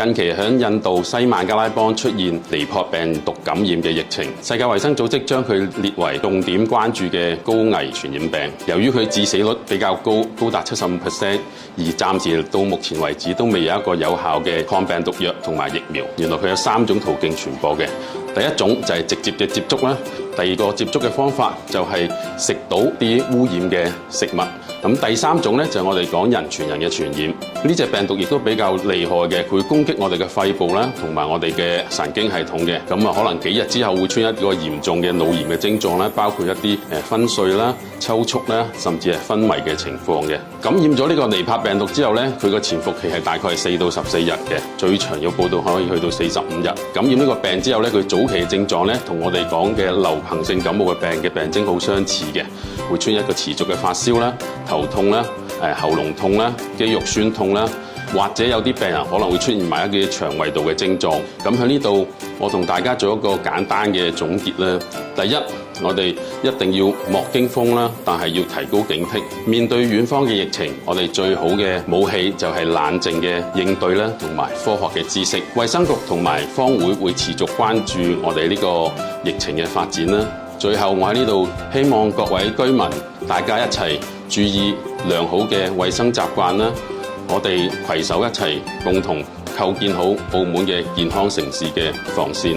近期喺印度西孟加拉邦出現尼泊病毒感染嘅疫情，世界衛生組織將佢列為重點關注嘅高危傳染病。由於佢致死率比較高，高達75%，而暫時到目前為止都未有一個有效嘅抗病毒藥同埋疫苗。原來佢有3種途徑傳播嘅。第一種就係直接嘅接觸啦，第二個接觸嘅方法就係食到啲污染嘅食物。咁第3種咧就係我哋講人傳人嘅傳染。呢隻病毒亦都比較厲害嘅，佢會攻擊我哋嘅肺部啦，同埋我哋嘅神經系統嘅。咁啊，可能幾日之後會出現一個嚴重嘅腦炎嘅症狀啦，包括一啲昏睡啦、抽搐啦，甚至係昏迷嘅情況嘅。感染咗呢個尼泊病毒之後咧，佢個潛伏期係大概係4到14日嘅，最長有報道可以去到45日。感染呢個病之後咧，佢早期嘅症狀咧，同我哋講嘅流行性感冒嘅病徵好相似嘅，會出現一個持續嘅發燒啦、頭痛啦、喉嚨痛啦、肌肉酸痛啦，或者有啲病人可能會出現埋一啲腸胃道嘅症狀。咁喺呢度，我同大家做一個簡單嘅總結啦。第一，我哋一定要莫驚慌啦，但係要提高警惕。面對遠方嘅疫情，我哋最好嘅武器就係冷靜嘅應對啦，同埋科學嘅知識。衛生局同埋方會持續關注我哋呢個疫情嘅發展啦。最後，我喺呢度希望各位居民大家一齊注意良好嘅衛生習慣啦。我哋攜手一齊，共同構建好澳門嘅健康城市嘅防線。